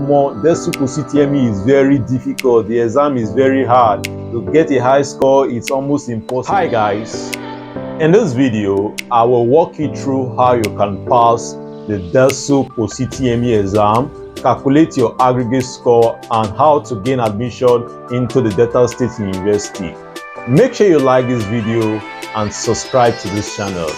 Omo, DELSU UTME is very difficult. The exam is very hard. To get a high score, it's almost impossible. Hi guys, in this video, I will walk you through how you can pass the DELSU UTME exam, calculate your aggregate score, and how to gain admission into the Delta State University. Make sure you like this video and subscribe to this channel.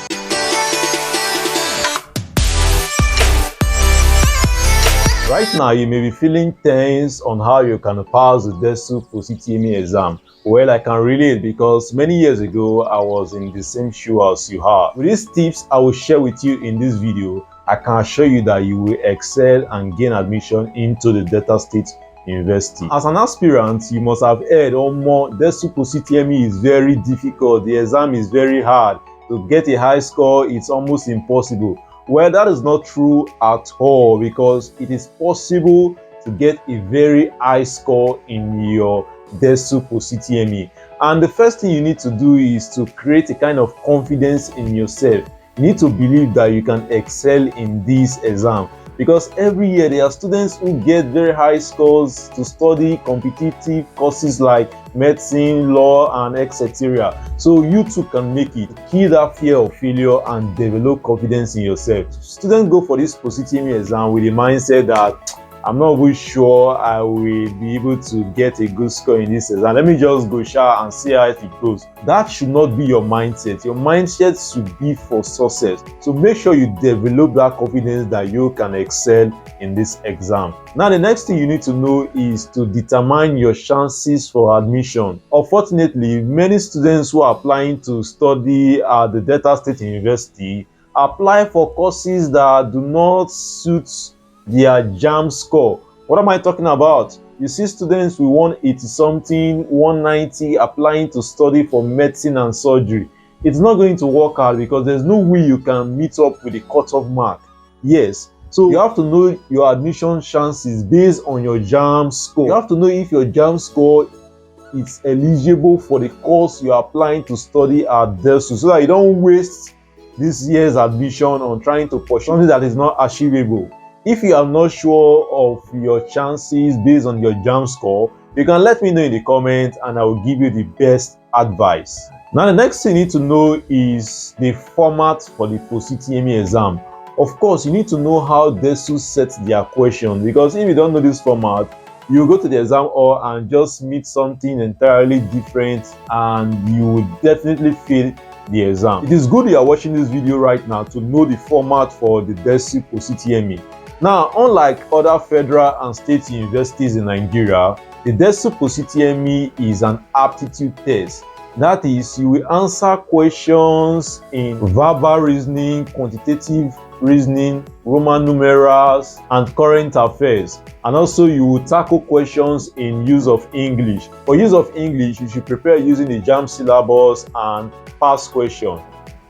Right now, you may be feeling tense on how you can pass the DELSU UTME exam. Well, I can relate because many years ago, I was in the same shoe as you are. With these tips I will share with you in this video, I can assure you that you will excel and gain admission into the Delta State University. As an aspirant, you must have heard, Omo, DELSU UTME is very difficult. The exam is very hard. To get a high score, it's almost impossible. Well, that is not true at all, because it is possible to get a very high score in your DELSU UTME. And the first thing you need to do is to create a kind of confidence in yourself. You need to believe that you can excel in this exam, because every year there are students who get very high scores to study competitive courses like medicine, law, and etc. So you too can make it. Kill that fear of failure and develop confidence in yourself. Students go for this UTME exam with the mindset that I'm not really sure I will be able to get a good score in this exam. Let me just go sha and see how it goes. That should not be your mindset. Your mindset should be for success. So make sure you develop that confidence that you can excel in this exam. Now, the next thing you need to know is to determine your chances for admission. Unfortunately, many students who are applying to study at the Delta State University apply for courses that do not suit their JAMB score. What am I talking about? You see students with 180 something, 190 applying to study for medicine and surgery. It's not going to work out because there's no way you can meet up with the cutoff mark. Yes, so you have to know your admission chances based on your JAMB score. You have to know if your JAMB score is eligible for the course you are applying to study at DELSU, so that you don't waste this year's admission on trying to pursue something that is not achievable. If you are not sure of your chances based on your JAMB score, you can let me know in the comments and I will give you the best advice. Now, the next thing you need to know is the format for the UTME exam. Of course, you need to know how DELSU sets their questions, because if you don't know this format, you go to the exam hall and just meet something entirely different and you will definitely fail the exam. It is good you are watching this video right now to know the format for the DELSU UTME. Now, unlike other federal and state universities in Nigeria, the DELSU UTME is an aptitude test. That is, you will answer questions in verbal reasoning, quantitative reasoning, Roman numerals, and current affairs. And also, you will tackle questions in use of English. For use of English, you should prepare using the JAMB syllabus and past question.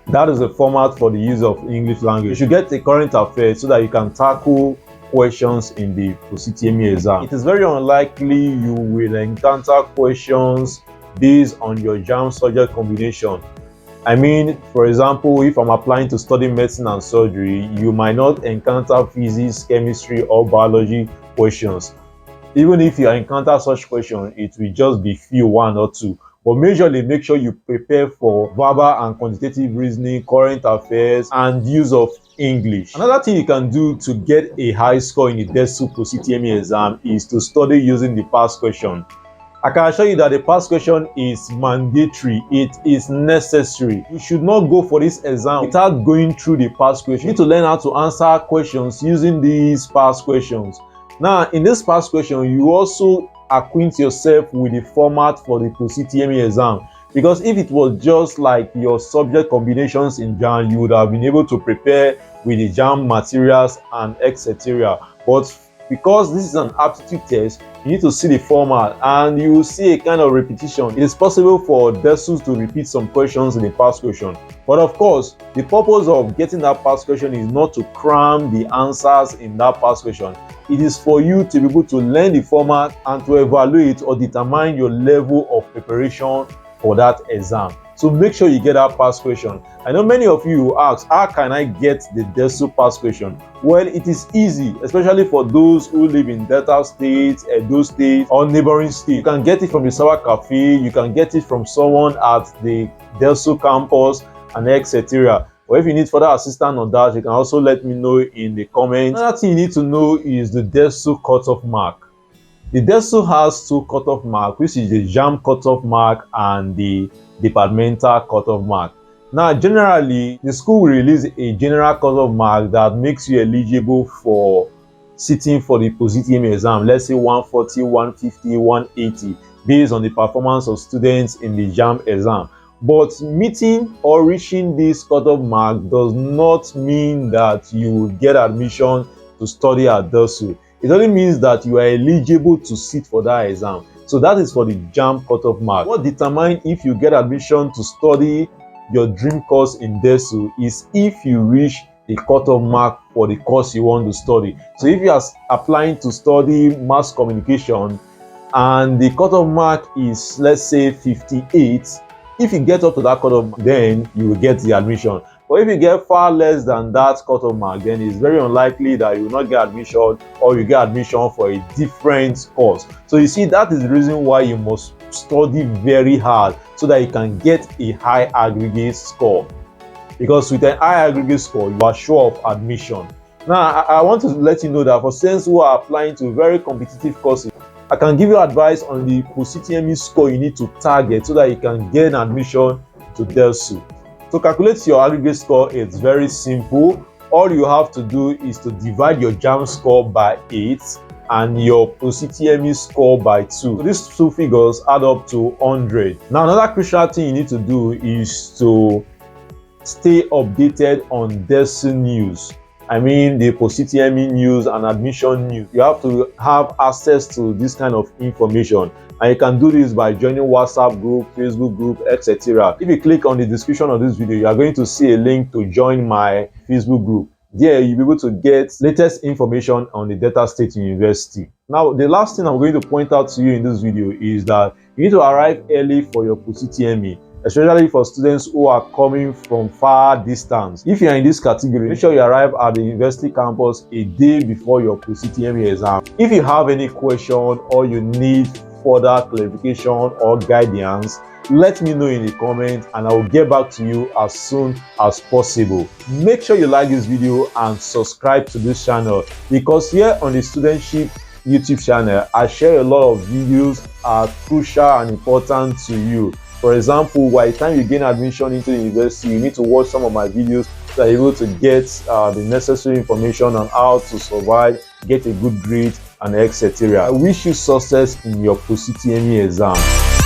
That is the format for the use of English language. You should get a current affairs so that you can tackle questions in the UTME exam. It is very unlikely you will encounter questions based on your JAMB subject combination. I mean, for example, if I'm applying to study medicine and surgery, you might not encounter physics, chemistry, or biology questions. Even if you encounter such questions, it will just be few, one or two. But majorly, make sure you prepare for verbal and quantitative reasoning, current affairs, and use of English. Another thing you can do to get a high score in the DELSU UTME exam is to study using the past question. I can assure you that the past question is mandatory. It is necessary. You should not go for this exam without going through the past question. You need to learn how to answer questions using these past questions. Now, in this past question, you also acquaint yourself with the format for the UTME exam, because if it was just like your subject combinations in JAMB, you would have been able to prepare with the JAMB materials and etc. But because this is an aptitude test, you need to see the format and you will see a kind of repetition. It is possible for DELSU to repeat some questions in the past question, but of course, the purpose of getting that past question is not to cram the answers in that past question. It is for you to be able to learn the format and to evaluate or determine your level of preparation for that exam. So make sure you get that pass question. I know many of you ask, how can I get the DELSU pass question? Well, it is easy, especially for those who live in Delta State, Edo State, or neighboring states. You can get it from the cyber cafe, you can get it from someone at the DELSU campus, and etc. Or if you need further assistance on that, you can also let me know in the comments. Another thing you need to know is the DELSU cutoff mark. The DELSU has two cutoff marks, which is the JAM cutoff mark and the departmental cutoff mark. Now, generally, the school will release a general cutoff mark that makes you eligible for sitting for the post-UTME exam, let's say 140, 150, 180, based on the performance of students in the JAM exam. But meeting or reaching this cutoff mark does not mean that you will get admission to study at DELSU. It only means that you are eligible to sit for that exam. So that is for the JAM cutoff mark. What determines if you get admission to study your dream course in DELSU is if you reach the cutoff mark for the course you want to study. So if you are applying to study mass communication and the cutoff mark is, let's say, 58, if you get up to that cutoff, then you will get the admission. But if you get far less than that cutoff mark, then it's very unlikely that you will not get admission, or you get admission for a different course. So you see, that is the reason why you must study very hard so that you can get a high aggregate score. Because with a high aggregate score, you are sure of admission. Now, I want to let you know that for students who are applying to very competitive courses, I can give you advice on the post-UTME score you need to target so that you can get an admission to DELSU. To calculate your aggregate score, it's very simple. All you have to do is to divide your JAM score by 8 and your post-UTME score by 2. So these two figures add up to 100. Now, another crucial thing you need to do is to stay updated on DELSU news. I mean the post-UTME news and admission news. You have to have access to this kind of information, and you can do this by joining WhatsApp group, Facebook group, etc. If you click on the description of this video, you are going to see a link to join my Facebook group. There you'll be able to get latest information on the Delta State University. Now, the last thing I'm going to point out to you in this video is that you need to arrive early for your post-UTME, especially for students who are coming from far distance. If you are in this category, make sure you arrive at the university campus a day before your post-UTME exam. If you have any question or you need further clarification or guidance, let me know in the comments and I will get back to you as soon as possible. Make sure you like this video and subscribe to this channel, because here on the Studentship YouTube channel, I share a lot of videos that are crucial and important to you. For example, by the time you gain admission into the university, you need to watch some of my videos so that you're able to get the necessary information on how to survive, get a good grade, and etc. I wish you success in your post-UTME exam.